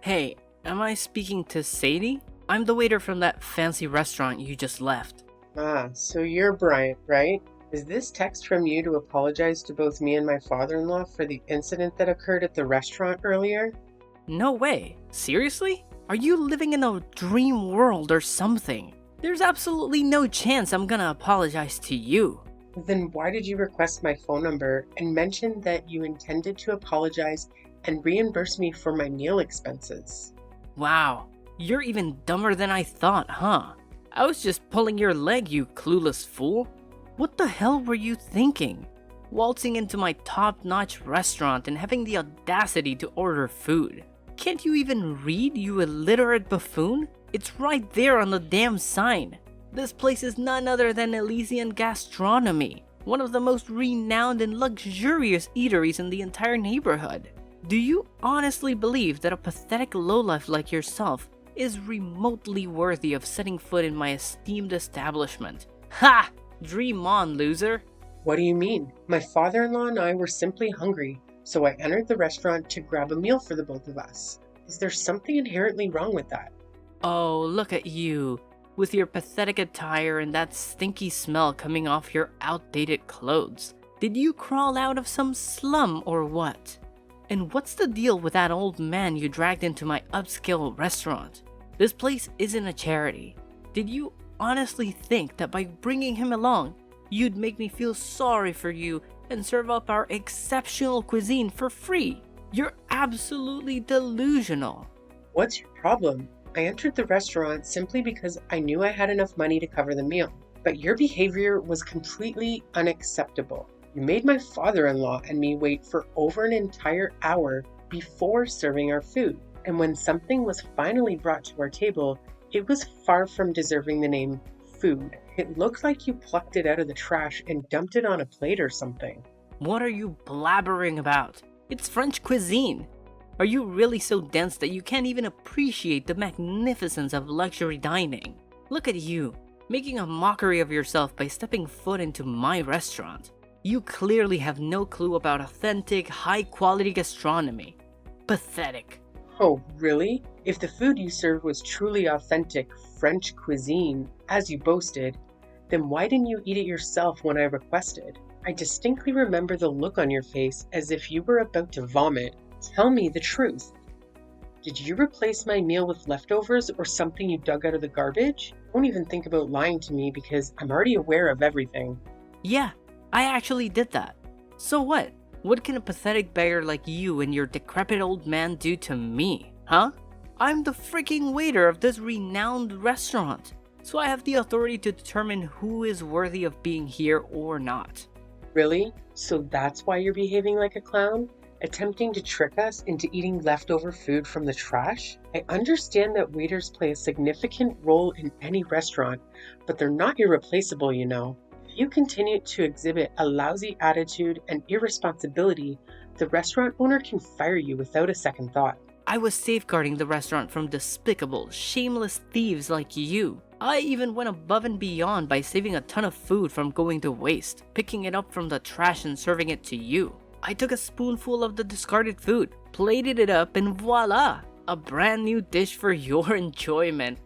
Hey, am I speaking to Sadie? I'm the waiter from that fancy restaurant you just left. Ah, so you're Bryant, right? Is this text from you to apologize to both me and my father-in-law for the incident that occurred at the restaurant earlier? No way. Seriously? Are you living in a dream world or something? There's absolutely no chance I'm gonna apologize to you. Then why did you request my phone number and mention that you intended to apologize and reimburse me for my meal expenses? Wow, you're even dumber than I thought, huh? I was just pulling your leg, you clueless fool. What the hell were you thinking? Waltzing into my top-notch restaurant and having the audacity to order food. Can't you even read, you illiterate buffoon? It's right there on the damn sign. This place is none other than Elysian Gastronomy, one of the most renowned and luxurious eateries in the entire neighborhood. Do you honestly believe that a pathetic lowlife like yourself is remotely worthy of setting foot in my esteemed establishment? Ha! Dream on, loser! What do you mean? My father-in-law and I were simply hungry, so I entered the restaurant to grab a meal for the both of us. Is there something inherently wrong with that? Oh, look at you, with your pathetic attire and that stinky smell coming off your outdated clothes. Did you crawl out of some slum or what? And what's the deal with that old man you dragged into my upscale restaurant? This place isn't a charity. Did you honestly think that by bringing him along, you'd make me feel sorry for you and serve up our exceptional cuisine for free? You're absolutely delusional. What's your problem? I entered the restaurant simply because I knew I had enough money to cover the meal. But your behavior was completely unacceptable. You made my father-in-law and me wait for over an entire hour before serving our food. And when something was finally brought to our table, it was far from deserving the name food. It looked like you plucked it out of the trash and dumped it on a plate or something. What are you blabbering about? It's French cuisine. Are you really so dense that you can't even appreciate the magnificence of luxury dining? Look at you, making a mockery of yourself by stepping foot into my restaurant. You clearly have no clue about authentic, high-quality gastronomy. Pathetic. Oh, really? If the food you served was truly authentic French cuisine, as you boasted, then why didn't you eat it yourself when I requested? I distinctly remember the look on your face as if you were about to vomit. Tell me the truth. Did you replace my meal with leftovers or something you dug out of the garbage? Don't even think about lying to me because I'm already aware of everything. Yeah, I actually did that. So what? What can a pathetic beggar like you and your decrepit old man do to me, huh? I'm the freaking waiter of this renowned restaurant, so I have the authority to determine who is worthy of being here or not. Really? So that's why you're behaving like a clown? Attempting to trick us into eating leftover food from the trash? I understand that waiters play a significant role in any restaurant, but they're not irreplaceable, you know. If you continue to exhibit a lousy attitude and irresponsibility, the restaurant owner can fire you without a second thought. I was safeguarding the restaurant from despicable, shameless thieves like you. I even went above and beyond by saving a ton of food from going to waste, picking it up from the trash and serving it to you. I took a spoonful of the discarded food, plated it up, and voila! A brand new dish for your enjoyment.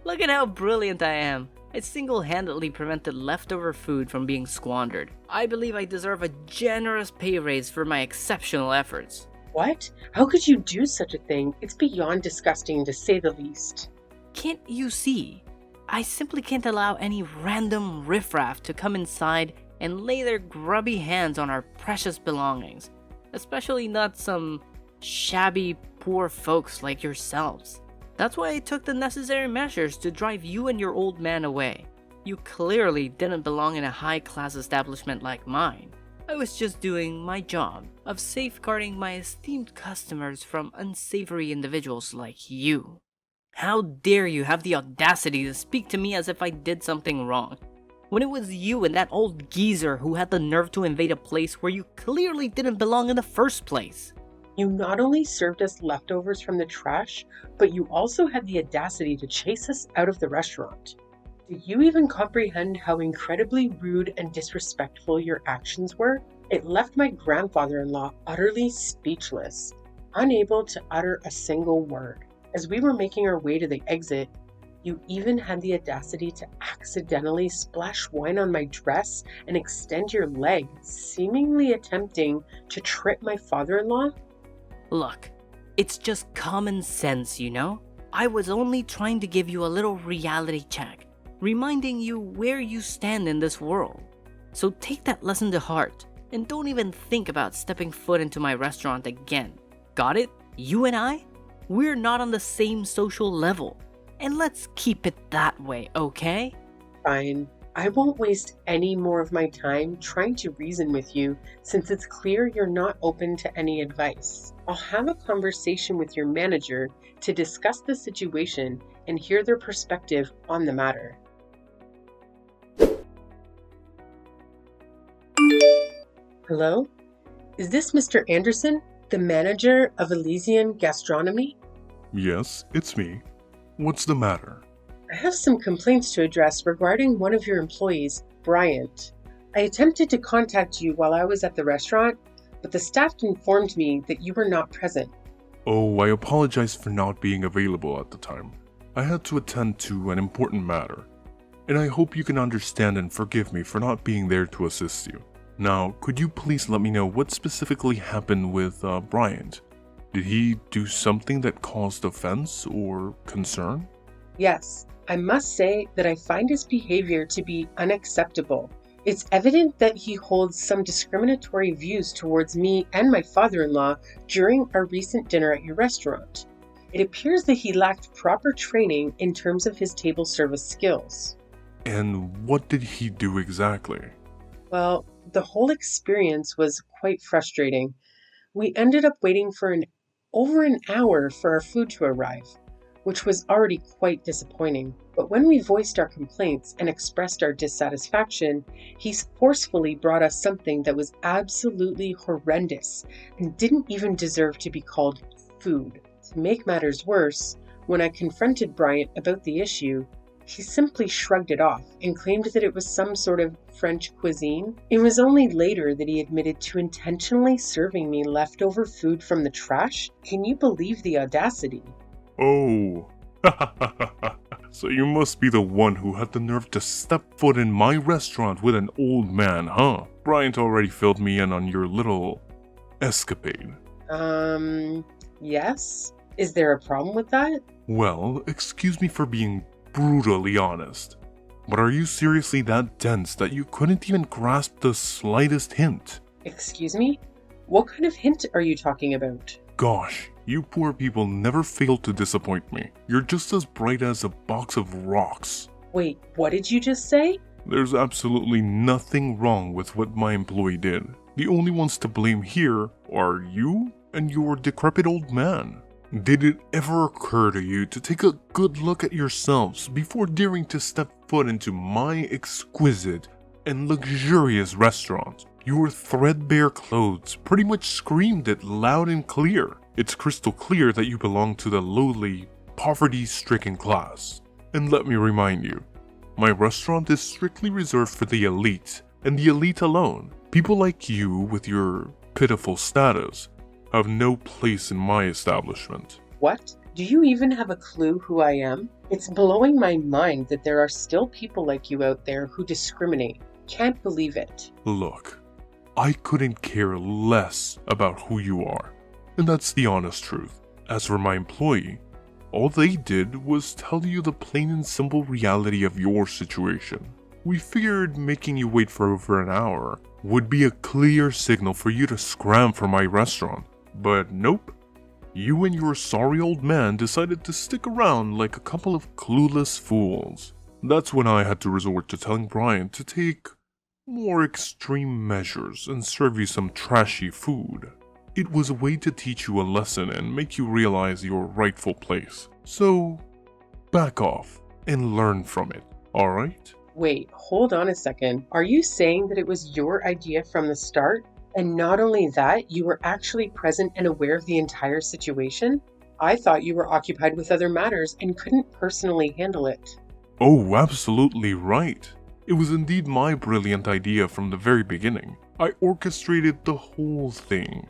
Look at how brilliant I am. I single-handedly prevented leftover food from being squandered. I believe I deserve a generous pay raise for my exceptional efforts. What? How could you do such a thing? It's beyond disgusting to say the least. Can't you see? I simply can't allow any random riffraff to come inside and lay their grubby hands on our precious belongings, especially not some shabby, poor folks like yourselves. That's why I took the necessary measures to drive you and your old man away. You clearly didn't belong in a high-class establishment like mine. I was just doing my job of safeguarding my esteemed customers from unsavory individuals like you. How dare you have the audacity to speak to me as if I did something wrong, when it was you and that old geezer who had the nerve to invade a place where you clearly didn't belong in the first place. You not only served us leftovers from the trash, but you also had the audacity to chase us out of the restaurant. Do you even comprehend how incredibly rude and disrespectful your actions were? It left my grandfather-in-law utterly speechless. unable to utter a single word. As we were making our way to the exit, you even had the audacity to accidentally splash wine on my dress and extend your leg, seemingly attempting to trip my father-in-law? Look, it's just common sense, you know? I was only trying to give you a little reality check, reminding you where you stand in this world. So take that lesson to heart, and don't even think about stepping foot into my restaurant again. Got it? You and I? We're not on the same social level. And let's keep it that way, okay? Fine. I won't waste any more of my time trying to reason with you since it's clear you're not open to any advice. I'll have a conversation with your manager to discuss the situation and hear their perspective on the matter. Hello? Is this Mr. Anderson, the manager of Elysian Gastronomy? Yes, it's me. What's the matter? I have some complaints to address regarding one of your employees, Bryant. I attempted to contact you while I was at the restaurant, but the staff informed me that you were not present. Oh, I apologize for not being available at the time. I had to attend to an important matter, and I hope you can understand and forgive me for not being there to assist you. Now, could you please let me know what specifically happened with Bryant? Did he do something that caused offense or concern? Yes, I must say that I find his behavior to be unacceptable. It's evident that he holds some discriminatory views towards me and my father-in-law during our recent dinner at your restaurant. It appears that he lacked proper training in terms of his table service skills. And what did he do exactly? Well, the whole experience was quite frustrating. We ended up waiting for over an hour for our food to arrive, which was already quite disappointing. But when we voiced our complaints and expressed our dissatisfaction, he forcefully brought us something that was absolutely horrendous and didn't even deserve to be called food. To make matters worse, when I confronted Bryant about the issue, he simply shrugged it off and claimed that it was some sort of French cuisine. It was only later that he admitted to intentionally serving me leftover food from the trash. Can you believe the audacity? Oh, so you must be the one who had the nerve to step foot in my restaurant with an old man, huh? Bryant already filled me in on your little escapade. Yes? Is there a problem with that? Well, excuse me for being brutally honest, but are you seriously that dense that you couldn't even grasp the slightest hint? Excuse me? What kind of hint are you talking about? Gosh, you poor people never fail to disappoint me. You're just as bright as a box of rocks. Wait, what did you just say? There's absolutely nothing wrong with what my employee did. The only ones to blame here are you and your decrepit old man. Did it ever occur to you to take a good look at yourselves before daring to step foot into my exquisite and luxurious restaurant? Your threadbare clothes pretty much screamed it loud and clear. It's crystal clear that you belong to the lowly, poverty-stricken class. And let me remind you, my restaurant is strictly reserved for the elite, and the elite alone. People like you with your pitiful status have no place in my establishment. What? Do you even have a clue who I am? It's blowing my mind that there are still people like you out there who discriminate. Can't believe it. Look, I couldn't care less about who you are, and that's the honest truth. As for my employee, all they did was tell you the plain and simple reality of your situation. We figured making you wait for over an hour would be a clear signal for you to scram for my restaurant. But nope, you and your sorry old man decided to stick around like a couple of clueless fools. That's when I had to resort to telling Bryant to take more extreme measures and serve you some trashy food. It was a way to teach you a lesson and make you realize your rightful place. So, back off and learn from it, alright? Wait, hold on a second. Are you saying that it was your idea from the start? And not only that, you were actually present and aware of the entire situation? I thought you were occupied with other matters and couldn't personally handle it. Oh, absolutely right. It was indeed my brilliant idea from the very beginning. I orchestrated the whole thing.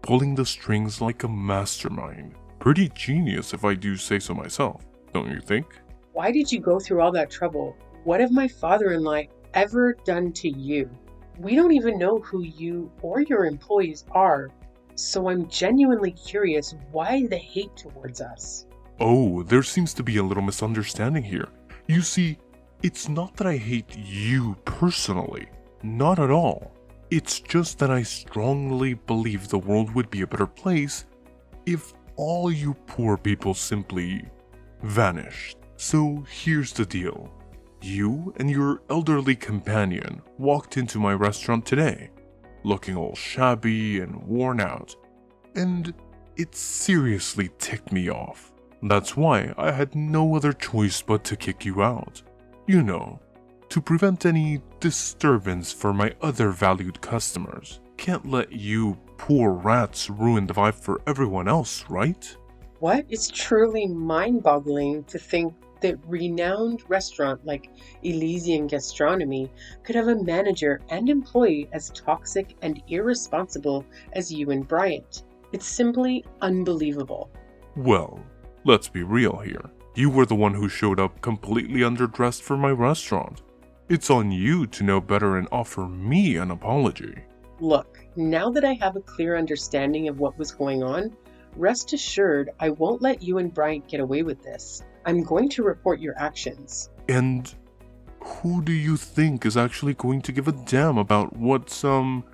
pulling the strings like a mastermind. Pretty genius if I do say so myself, don't you think? Why did you go through all that trouble? What have my father-in-law ever done to you? We don't even know who you or your employees are, so I'm genuinely curious why the hate towards us. Oh, there seems to be a little misunderstanding here. You see, it's not that I hate you personally. Not at all. It's just that I strongly believe the world would be a better place if all you poor people simply vanished. So here's the deal. You and your elderly companion walked into my restaurant today, looking all shabby and worn out, and it seriously ticked me off. That's why I had no other choice but to kick you out. You know, to prevent any disturbance for my other valued customers. Can't let you poor rats ruin the vibe for everyone else, right? What? It's truly mind-boggling to think that renowned restaurant like Elysian Gastronomy could have a manager and employee as toxic and irresponsible as you and Bryant. It's simply unbelievable. Well, let's be real here. You were the one who showed up completely underdressed for my restaurant. It's on you to know better and offer me an apology. Look, now that I have a clear understanding of what was going on, rest assured I won't let you and Bryant get away with this. I'm going to report your actions. And who do you think is actually going to give a damn about what some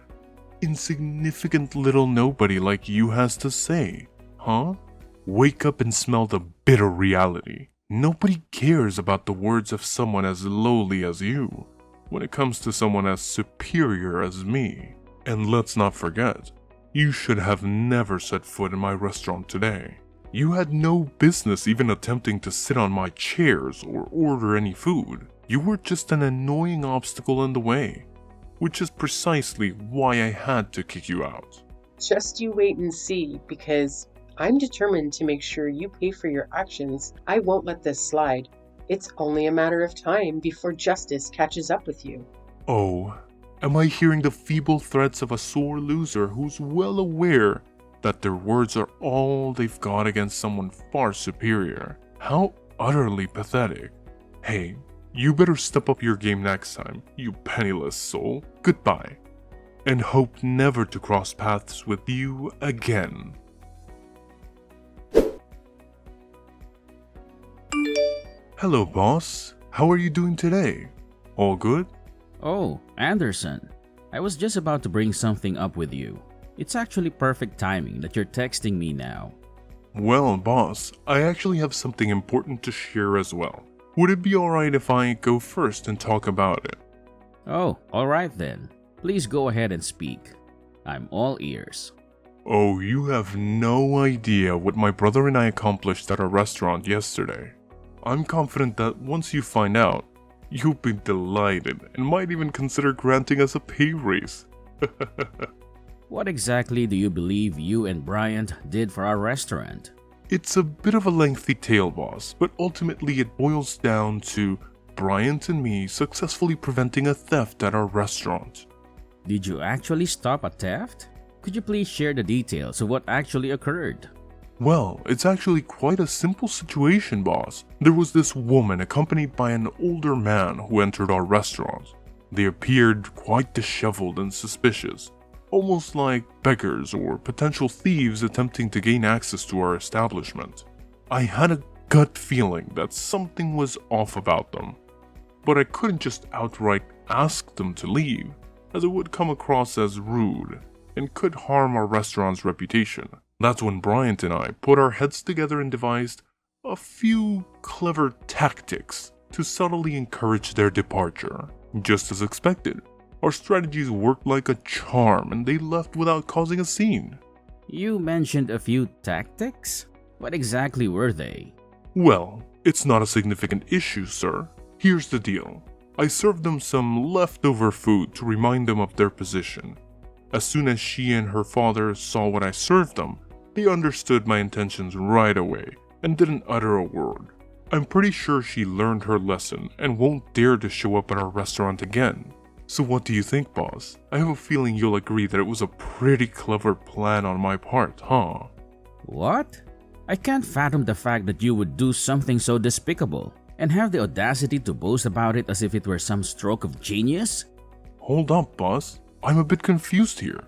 insignificant little nobody like you has to say? Huh? Wake up and smell the bitter reality. Nobody cares about the words of someone as lowly as you when it comes to someone as superior as me. And let's not forget, you should have never set foot in my restaurant today. You had no business even attempting to sit on my chairs or order any food. You were just an annoying obstacle in the way, which is precisely why I had to kick you out. Just you wait and see, because I'm determined to make sure you pay for your actions. I won't let this slide. It's only a matter of time before justice catches up with you. Oh, am I hearing the feeble threats of a sore loser who's well aware that their words are all they've got against someone far superior? How utterly pathetic. Hey, you better step up your game next time, you penniless soul. Goodbye, and hope never to cross paths with you again. Hello, boss. How are you doing today? All good? Oh, Anderson. I was just about to bring something up with you. It's actually perfect timing that you're texting me now. Well, boss, I actually have something important to share as well. Would it be alright if I go first and talk about it? Oh, alright then. Please go ahead and speak. I'm all ears. Oh, you have no idea what my brother and I accomplished at our restaurant yesterday. I'm confident that once you find out, you'll be delighted and might even consider granting us a pay raise. What exactly do you believe you and Bryant did for our restaurant? It's a bit of a lengthy tale, boss, but ultimately it boils down to Bryant and me successfully preventing a theft at our restaurant. Did you actually stop a theft? Could you please share the details of what actually occurred? Well, it's actually quite a simple situation, boss. There was this woman accompanied by an older man who entered our restaurant. They appeared quite disheveled and suspicious, almost like beggars or potential thieves attempting to gain access to our establishment. I had a gut feeling that something was off about them, but I couldn't just outright ask them to leave, as it would come across as rude and could harm our restaurant's reputation. That's when Bryant and I put our heads together and devised a few clever tactics to subtly encourage their departure. Just as expected, our strategies worked like a charm and they left without causing a scene. You mentioned a few tactics? What exactly were they? Well, it's not a significant issue, sir. Here's the deal. I served them some leftover food to remind them of their position. As soon as she and her father saw what I served them, they understood my intentions right away and didn't utter a word. I'm pretty sure she learned her lesson and won't dare to show up at our restaurant again. So what do you think, boss? I have a feeling you'll agree that it was a pretty clever plan on my part, huh? What? I can't fathom the fact that you would do something so despicable and have the audacity to boast about it as if it were some stroke of genius? Hold up, boss. I'm a bit confused here.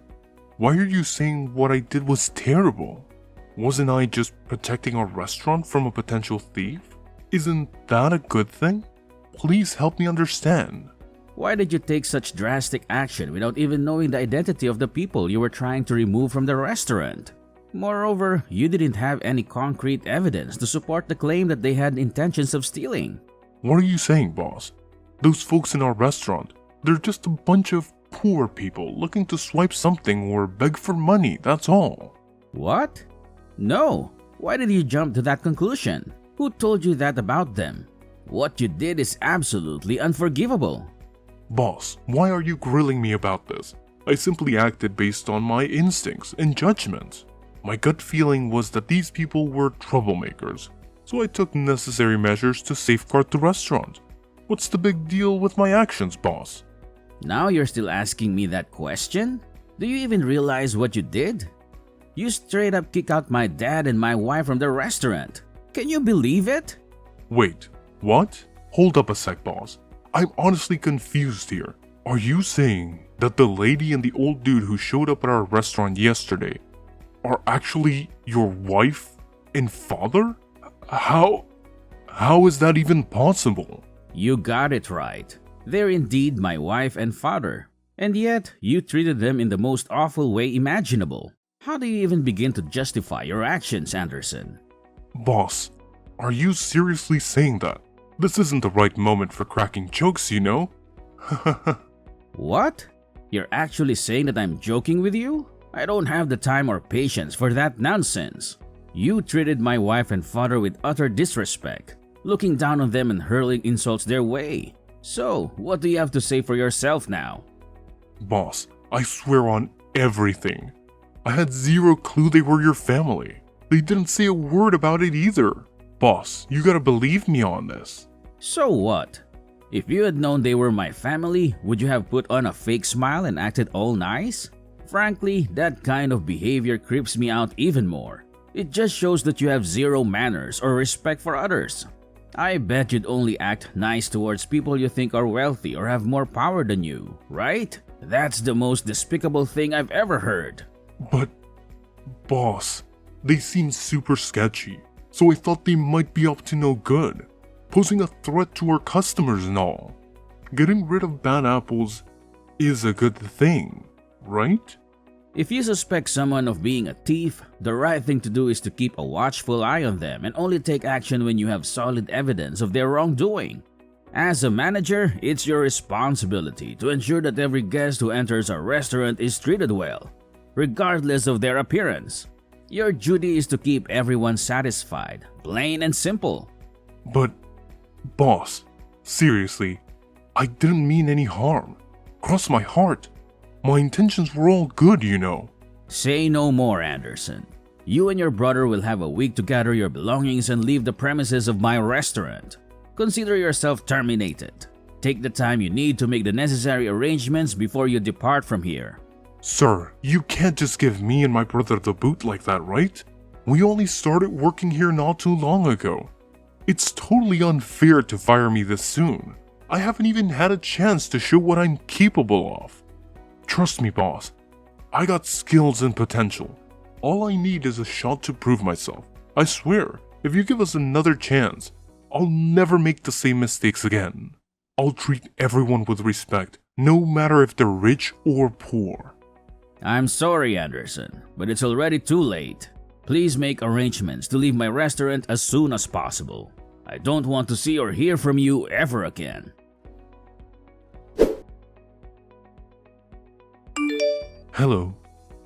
Why are you saying what I did was terrible? Wasn't I just protecting our restaurant from a potential thief? Isn't that a good thing? Please help me understand. Why did you take such drastic action without even knowing the identity of the people you were trying to remove from the restaurant? Moreover, you didn't have any concrete evidence to support the claim that they had intentions of stealing. What are you saying, boss? Those folks in our restaurant, they're just a bunch of poor people looking to swipe something or beg for money, that's all. What? No. Why did you jump to that conclusion? Who told you that about them? What you did is absolutely unforgivable. Boss, why are you grilling me about this? I simply acted based on my instincts and judgment. My gut feeling was that these people were troublemakers, so I took necessary measures to safeguard the restaurant. What's the big deal with my actions, boss? Now you're still asking me that question? Do you even realize what you did? You straight up kicked out my dad and my wife from the restaurant. Can you believe it? Wait, what? Hold up a sec, boss. I'm honestly confused here. Are you saying that the lady and the old dude who showed up at our restaurant yesterday are actually your wife and father? How is that even possible? You got it right. They're indeed my wife and father. And yet, you treated them in the most awful way imaginable. How do you even begin to justify your actions, Anderson? Boss, are you seriously saying that? This isn't the right moment for cracking jokes, you know? What? You're actually saying that I'm joking with you? I don't have the time or patience for that nonsense. You treated my wife and father with utter disrespect, looking down on them and hurling insults their way. So, what do you have to say for yourself now? Boss, I swear on everything. I had zero clue they were your family. They didn't say a word about it either. Boss, you gotta believe me on this. So what? If you had known they were my family, would you have put on a fake smile and acted all nice? Frankly, that kind of behavior creeps me out even more. It just shows that you have zero manners or respect for others. I bet you'd only act nice towards people you think are wealthy or have more power than you, right? That's the most despicable thing I've ever heard. But, boss, they seem super sketchy, so I thought they might be up to no good, posing a threat to our customers and all. Getting rid of bad apples is a good thing, right? If you suspect someone of being a thief, the right thing to do is to keep a watchful eye on them and only take action when you have solid evidence of their wrongdoing. As a manager, it's your responsibility to ensure that every guest who enters a restaurant is treated well, regardless of their appearance. Your duty is to keep everyone satisfied, plain and simple. But, boss, seriously, I didn't mean any harm. Cross my heart. My intentions were all good, you know. Say no more, Anderson. You and your brother will have a week to gather your belongings and leave the premises of my restaurant. Consider yourself terminated. Take the time you need to make the necessary arrangements before you depart from here. Sir, you can't just give me and my brother the boot like that, right? We only started working here not too long ago. It's totally unfair to fire me this soon. I haven't even had a chance to show what I'm capable of. Trust me, boss. I got skills and potential. All I need is a shot to prove myself. I swear, if you give us another chance, I'll never make the same mistakes again. I'll treat everyone with respect, no matter if they're rich or poor. I'm sorry, Anderson, but it's already too late. Please make arrangements to leave my restaurant as soon as possible. I don't want to see or hear from you ever again. Hello,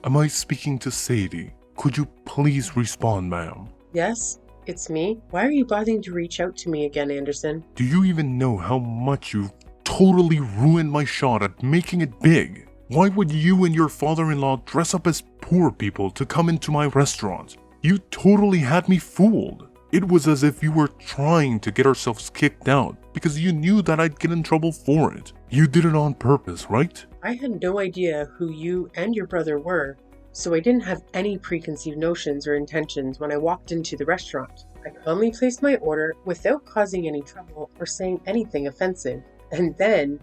am I speaking to Sadie? Could you please respond, ma'am? Yes, it's me. Why are you bothering to reach out to me again, Anderson? Do you even know how much you've totally ruined my shot at making it big? Why would you and your father-in-law dress up as poor people to come into my restaurant? You totally had me fooled. It was as if you were trying to get ourselves kicked out because you knew that I'd get in trouble for it. You did it on purpose, right? I had no idea who you and your brother were, so I didn't have any preconceived notions or intentions when I walked into the restaurant. I calmly placed my order without causing any trouble or saying anything offensive. And then,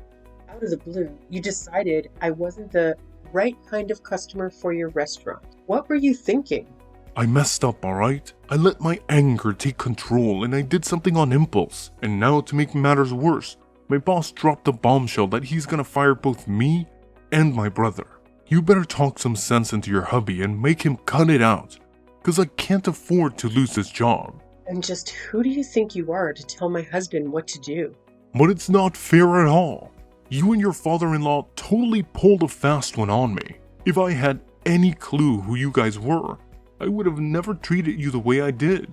out of the blue, you decided I wasn't the right kind of customer for your restaurant. What were you thinking? I messed up, alright? I let my anger take control and I did something on impulse. And now, to make matters worse, my boss dropped a bombshell that he's gonna fire both me and my brother. You better talk some sense into your hubby and make him cut it out, cause I can't afford to lose this job. And just who do you think you are to tell my husband what to do? But it's not fair at all. You and your father-in-law totally pulled a fast one on me. If I had any clue who you guys were, I would have never treated you the way I did.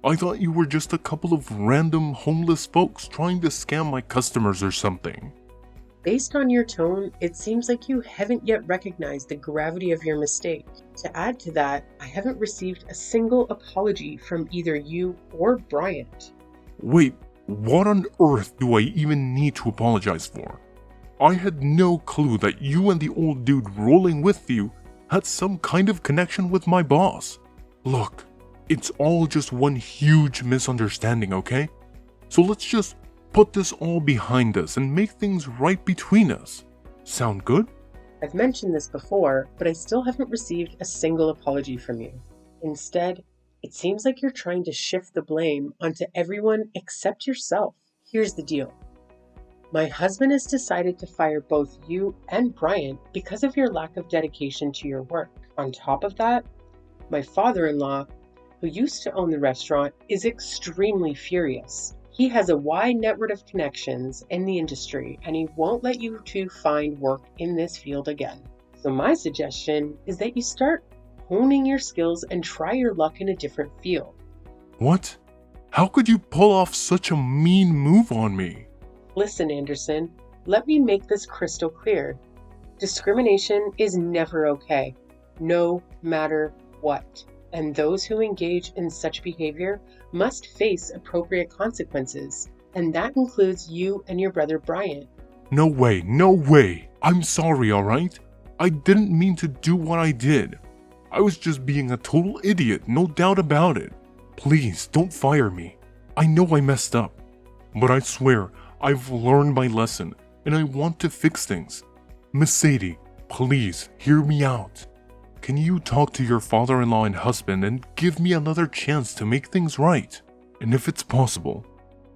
I thought you were just a couple of random homeless folks trying to scam my customers or something. Based on your tone, it seems like you haven't yet recognized the gravity of your mistake. To add to that, I haven't received a single apology from either you or Bryant. Wait, what on earth do I even need to apologize for? I had no clue that you and the old dude rolling with you had some kind of connection with my boss. Look, it's all just one huge misunderstanding, okay? So let's just put this all behind us and make things right between us. Sound good? I've mentioned this before, but I still haven't received a single apology from you. Instead, it seems like you're trying to shift the blame onto everyone except yourself. Here's the deal. My husband has decided to fire both you and Bryant because of your lack of dedication to your work. On top of that, my father-in-law, who used to own the restaurant, is extremely furious. He has a wide network of connections in the industry, and he won't let you two find work in this field again. So my suggestion is that you start honing your skills and try your luck in a different field. What? How could you pull off such a mean move on me? Listen, Anderson, let me make this crystal clear. Discrimination is never okay, no matter what. And those who engage in such behavior must face appropriate consequences. And that includes you and your brother Bryant. No way, no way. I'm sorry, alright? I didn't mean to do what I did. I was just being a total idiot, no doubt about it. Please, don't fire me. I know I messed up. But I swear, I've learned my lesson, and I want to fix things. Miss Sadie, please, hear me out. Can you talk to your father-in-law and husband and give me another chance to make things right? And if it's possible,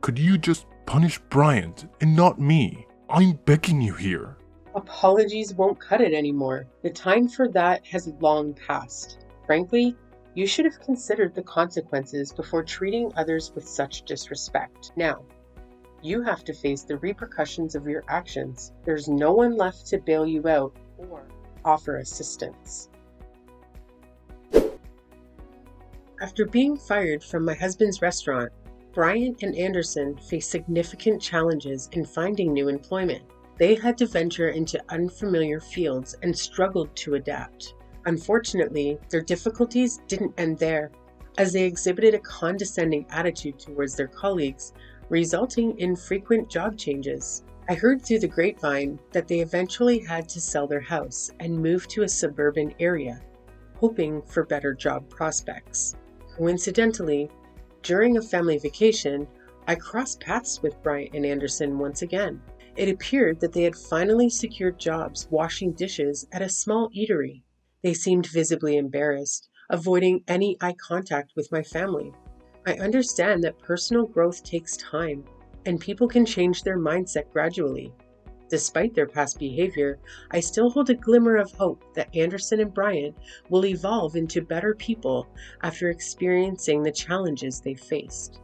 could you just punish Bryant and not me? I'm begging you here. Apologies won't cut it anymore. The time for that has long passed. Frankly, you should have considered the consequences before treating others with such disrespect. Now, you have to face the repercussions of your actions. There's no one left to bail you out or offer assistance. After being fired from my husband's restaurant, Bryant and Anderson faced significant challenges in finding new employment. They had to venture into unfamiliar fields and struggled to adapt. Unfortunately, their difficulties didn't end there, as they exhibited a condescending attitude towards their colleagues, resulting in frequent job changes. I heard through the grapevine that they eventually had to sell their house and move to a suburban area, hoping for better job prospects. Coincidentally, during a family vacation, I crossed paths with Bryant and Anderson once again. It appeared that they had finally secured jobs washing dishes at a small eatery. They seemed visibly embarrassed, avoiding any eye contact with my family. I understand that personal growth takes time, and people can change their mindset gradually. Despite their past behavior, I still hold a glimmer of hope that Anderson and Bryant will evolve into better people after experiencing the challenges they faced.